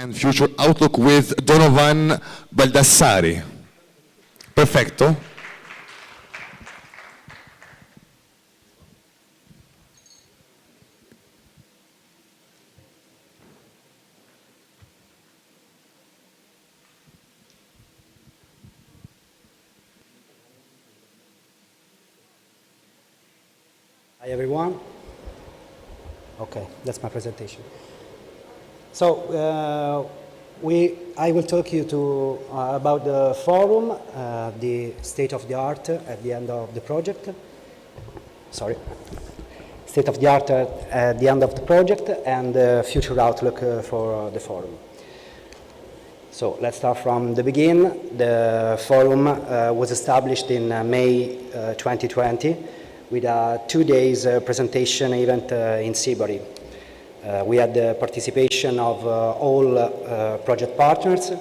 and Future Outlook with Donovan Baldassarri. Perfetto. Hi everyone. Okay, that's my presentation. So I will talk you about the forum, the state of the art at the end of the project. Sorry, state of the art at the end of the project and the future outlook for the forum. So let's start from the beginning. The forum was established in May 2020. With a 2 days presentation event in Sibari. We had the participation of all project partners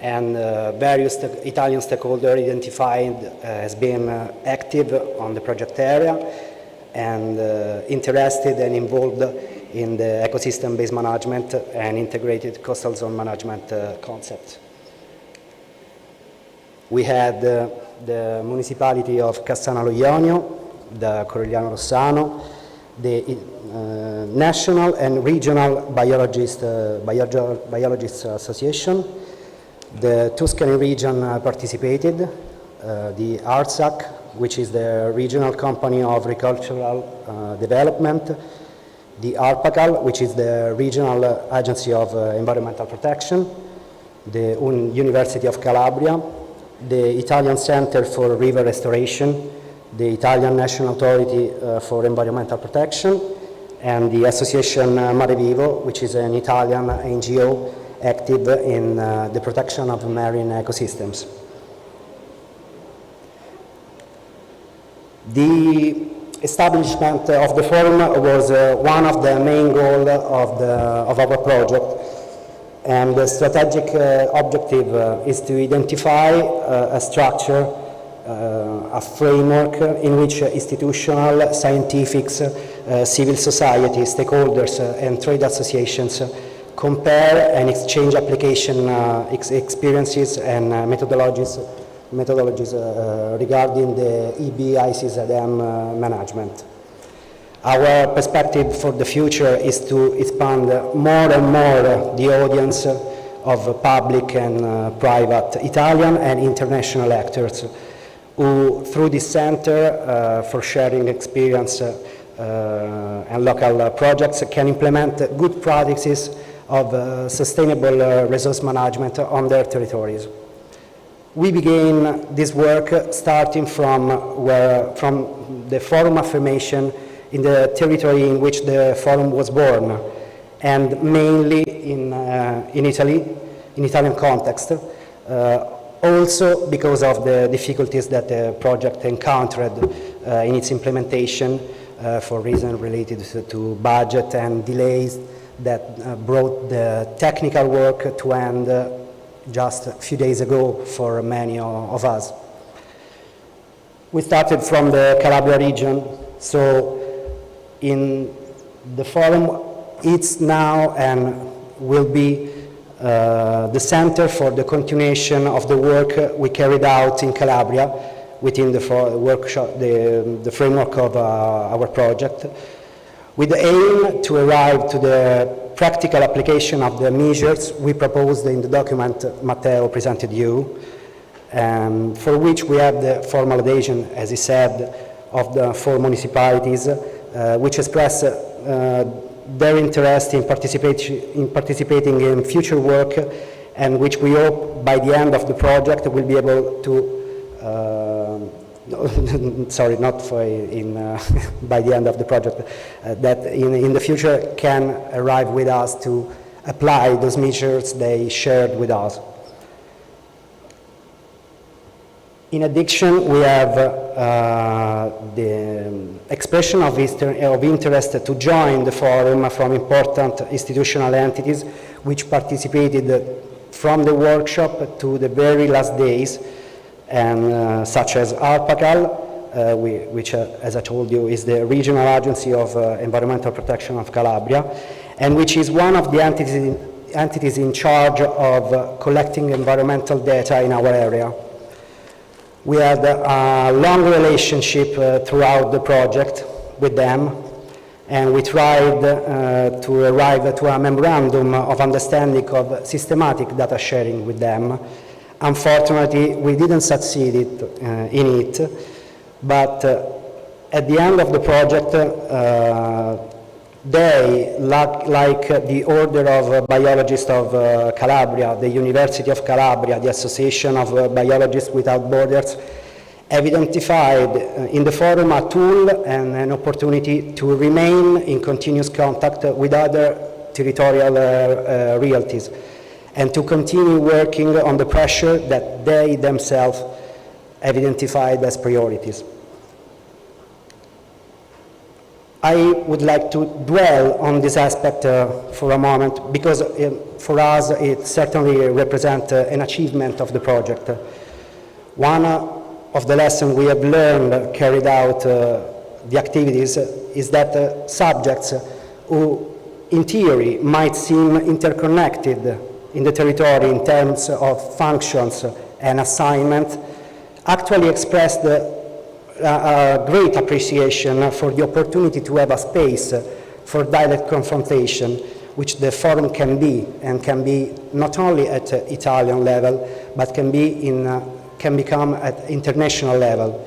and various Italian stakeholders identified as being active on the project area and interested and involved in the ecosystem-based management and integrated coastal zone management concept. We had the municipality of Cassano Ionio, the Corigliano Rossano, the National and Regional Biologists Association, the Tuscany region participated, the ARSAC, which is the Regional Company of Agricultural Development, the ARPACAL, which is the Regional Agency of Environmental Protection, the University of Calabria, the Italian Center for River Restoration, the Italian National Authority for Environmental Protection, and the Association Mare Vivo, which is an Italian NGO active in the protection of marine ecosystems. The establishment of the forum was one of the main goals of our project, and the strategic objective is to identify a structure, a framework in which institutional, scientific, civil society, stakeholders and trade associations compare and exchange application experiences and methodologies regarding the EBICZM management. Our perspective for the future is to expand more and more the audience of public and private Italian and international actors who, through this center for sharing experience and local projects, can implement good practices of sustainable resource management on their territories. We began this work starting from the forum affirmation in the territory in which the forum was born, and mainly in Italy, in Italian context, also because of the difficulties that the project encountered in its implementation for reasons related to budget and delays that brought the technical work to end just a few days ago for many of us. We started from the Calabria region, so in the forum it's now and will be the center for the continuation of the work we carried out in Calabria within the workshop, the framework of our project, with the aim to arrive to the practical application of the measures we proposed in the document Matteo presented you, for which we have the formal adhesion, as he said, of the 4 municipalities, which express their interest in participating in future work, and which we hope by the end of the project will be able to sorry, not for by the end of the project, that in the future can arrive with us to apply those measures they shared with us. In addition, we have the expression of interest to join the forum from important institutional entities which participated from the workshop to the very last days, and such as ARPACAL, which, as I told you, is the Regional Agency of Environmental Protection of Calabria, and which is one of the entities entities in charge of collecting environmental data in our area. We had a long relationship throughout the project with them, and we tried to arrive to a memorandum of understanding of systematic data sharing with them. Unfortunately, we didn't succeed in it, but at the end of the project, they, like the Order of Biologists of Calabria, the University of Calabria, the Association of Biologists Without Borders, have identified in the forum a tool and an opportunity to remain in continuous contact with other territorial realties and to continue working on the pressure that they themselves have identified as priorities. I would like to dwell on this aspect for a moment because for us it certainly represents an achievement of the project. One of the lessons we have learned carried out the activities is that subjects who in theory might seem interconnected in the territory in terms of functions and assignment actually expressed a great appreciation for the opportunity to have a space for direct confrontation, which the forum can be, and can be not only at Italian level, but can become at international level.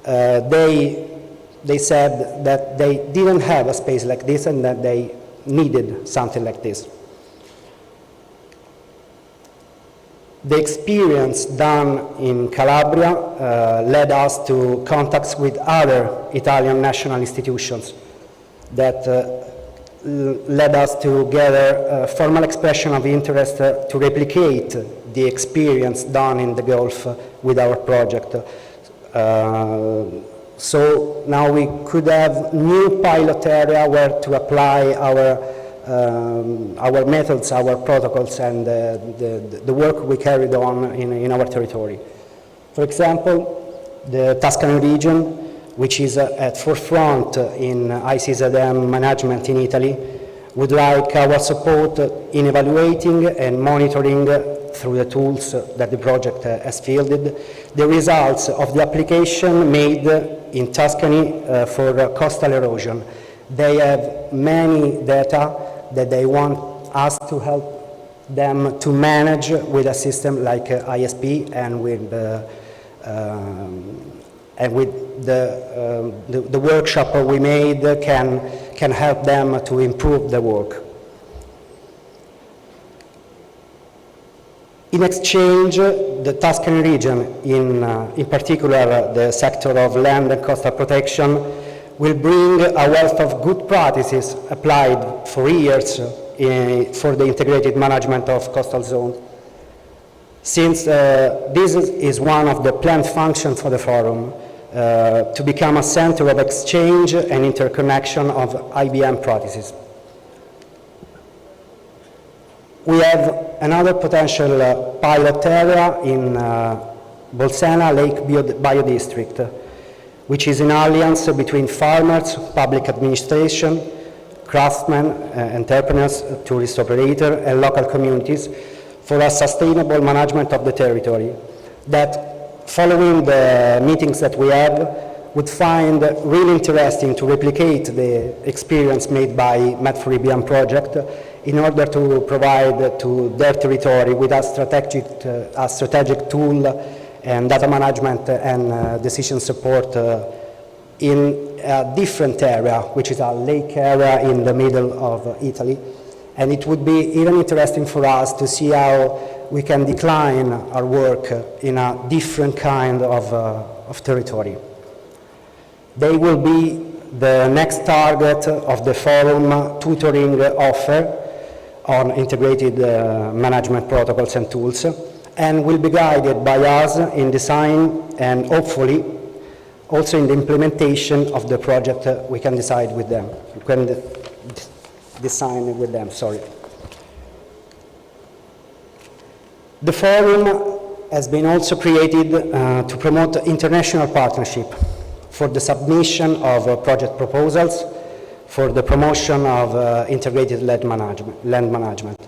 They said that they didn't have a space like this and that they needed something like this. The experience done in Calabria led us to contacts with other Italian national institutions that led us to gather a formal expression of interest to replicate the experience done in the Gulf with our project. So now we could have new pilot area where to apply our methods, our protocols, and the work we carried on in our territory. For example, the Tuscany region, which is at forefront in ICZM management in Italy, would like our support in evaluating and monitoring through the tools that the project has fielded the results of the application made in Tuscany for coastal erosion. They have many data that they want us to help them to manage with a system like ISP and with the workshop we made can help them to improve the work. In exchange, the Tuscany region, in particular the sector of land and coastal protection, will bring a wealth of good practices applied for years for the integrated management of coastal zones. Since this is one of the planned functions for the forum, to become a center of exchange and interconnection of IBM practices. We have another potential pilot area in Bolsena Lake Biodistrict, which is an alliance between farmers, public administration, craftsmen, entrepreneurs, tourist operators, and local communities for a sustainable management of the territory that, following the meetings that we have, would find really interesting to replicate the experience made by MED4EBM project in order to provide to their territory with a strategic tool and data management and decision support in a different area, which is a lake area in the middle of Italy. And it would be even interesting for us to see how we can decline our work in a different kind of territory. They will be the next target of the forum tutoring offer on integrated management protocols and tools, and will be guided by us in design and hopefully also in the implementation of the project we can decide with them. We can design with them, sorry. The forum has been also created to promote international partnership for the submission of project proposals, for the promotion of integrated land management.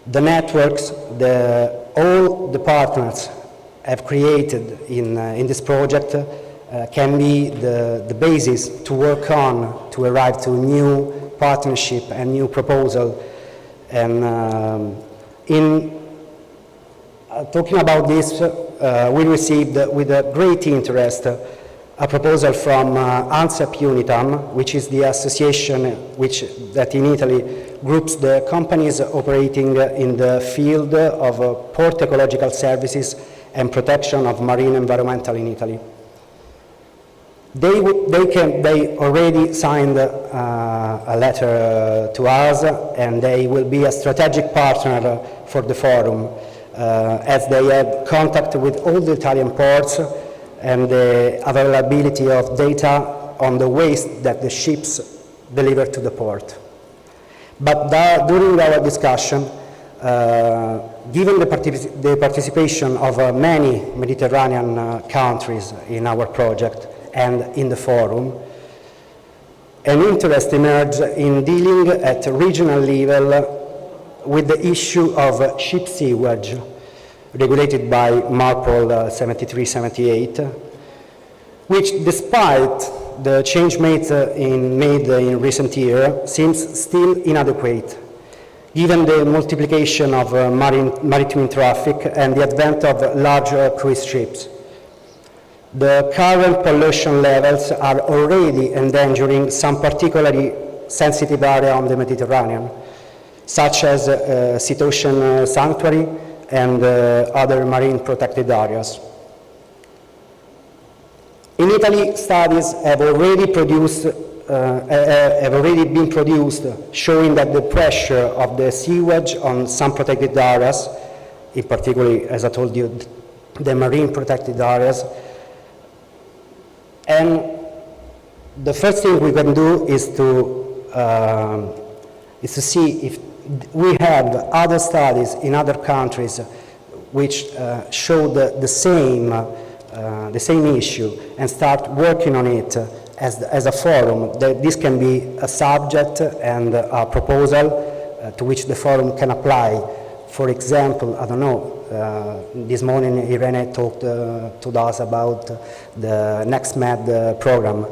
The networks, all the partners have created in this project can be the basis to work on to arrive to new partnership and new proposal. And talking about this, we received with a great interest a proposal from ANSEP Unitam, which is the association that in Italy groups the companies operating in the field of port ecological services and protection of marine environmental in Italy. They already signed a letter to us, and they will be a strategic partner for the forum, as they have contact with all the Italian ports and the availability of data on the waste that the ships deliver to the port. But during our discussion, given the participation of many Mediterranean countries in our project and in the forum, an interest emerged in dealing at regional level with the issue of ship sewage, regulated by MARPOL 7378, which, despite the change made in recent years, seems still inadequate, given the multiplication of maritime traffic and the advent of larger cruise ships. The current pollution levels are already endangering some particularly sensitive areas on the Mediterranean, such as Cetacean Sanctuary and other marine protected areas. In Italy, studies have already been produced showing that the pressure of the sewage on some protected areas, in particular, as I told you, the marine protected areas, and the first thing we can do is to see if we have other studies in other countries which show the same issue, and start working on it as a forum. This can be a subject and a proposal to which the forum can apply. For example, I don't know, this morning Irene talked to us about the next MED program.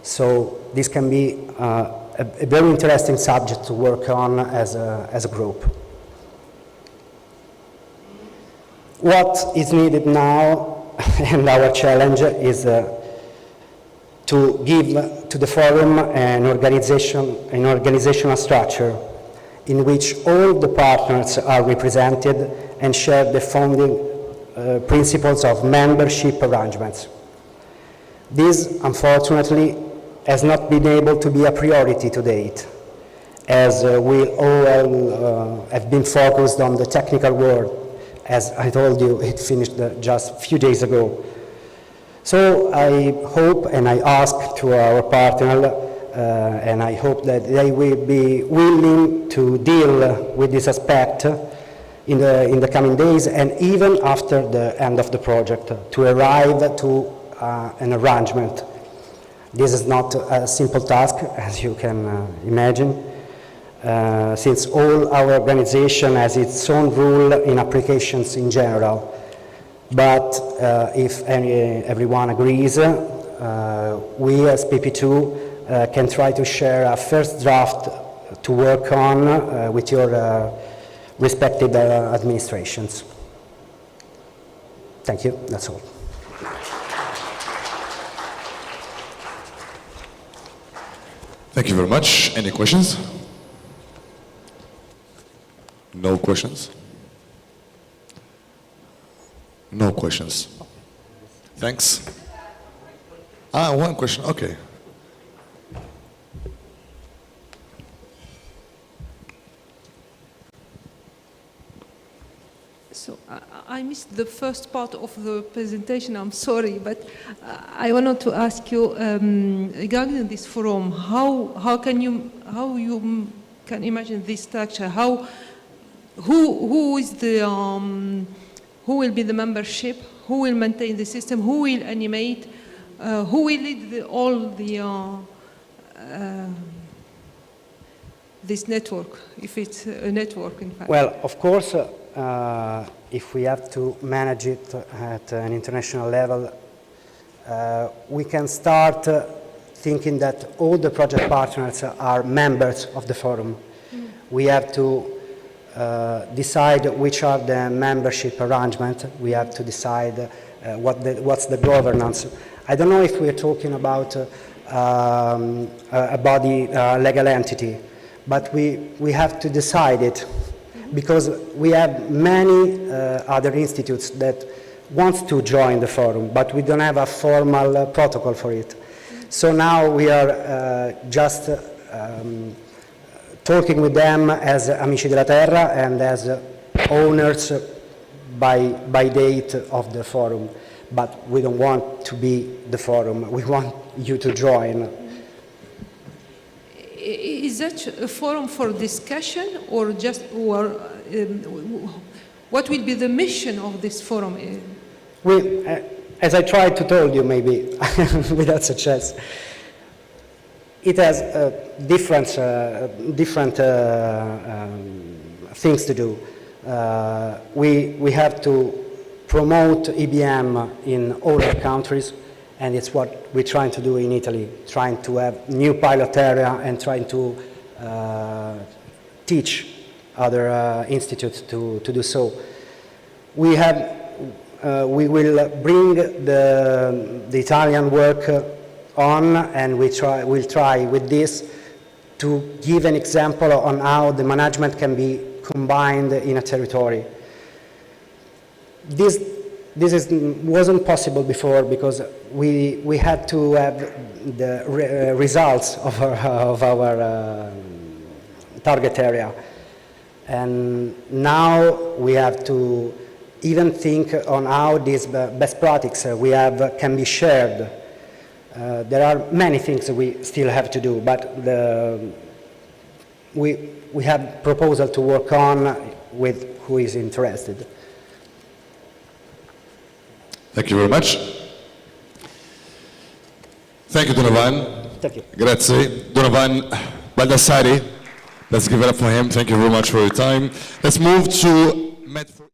So this can be a very interesting subject to work on as a group. What is needed now, and our challenge, is to give to the forum an organizational structure in which all the partners are represented and share the founding principles of membership arrangements. This, unfortunately, has not been able to be a priority to date, as we all have been focused on the technical work. As I told you, it finished just a few days ago. So I hope and I ask to our partner, and I hope that they will be willing to deal with this aspect in the coming days, and even after the end of the project, to arrive to an arrangement. This is not a simple task, as you can imagine, since all our organization has its own rule in applications in general. But if everyone agrees, we as PP2 can try to share a first draft to work on with your respective administrations. Thank you, that's all. Thank you very much. Any questions? No questions? No questions. Thanks. One question, okay. So I missed the first part of the presentation, I'm sorry, but I wanted to ask you regarding this forum, how you can imagine this structure? Who is the who will be the membership? Who will maintain the system? Who will animate? Who will lead all the this network, if it's a network, in fact? Well, of course, if we have to manage it at an international level, we can start thinking that all the project partners are members of the forum. We have to decide which are the membership arrangements. We have to decide what's the governance. I don't know if we're talking about a body, legal entity, but we have to decide it, because we have many other institutes that want to join the forum, but we don't have a formal protocol for it. So now we are just talking with them as Amici della Terra and as owners by date of the forum. But we don't want to be the forum. We want you to join. Is that a forum for discussion, or just, or what will be the mission of this forum? We, as I tried to tell you, maybe without success, it has different things to do. We have to promote EBM in all our countries, and it's what we're trying to do in Italy, trying to have new pilot area and trying to teach other institutes to do so. We will bring the Italian work on, and we'll try with this to give an example on how the management can be combined in a territory. This wasn't possible before, because we had to have the results of our target area, and now we have to even think on how these best practices we have can be shared. There are many things that we still have to do, but we have proposal to work on with who is interested. Thank you very much. Thank you, Donovan. Thank you. Grazie. Donovan Baldassarri. Let's give it up for him. Thank you very much for your time. Let's move to MED4EBM.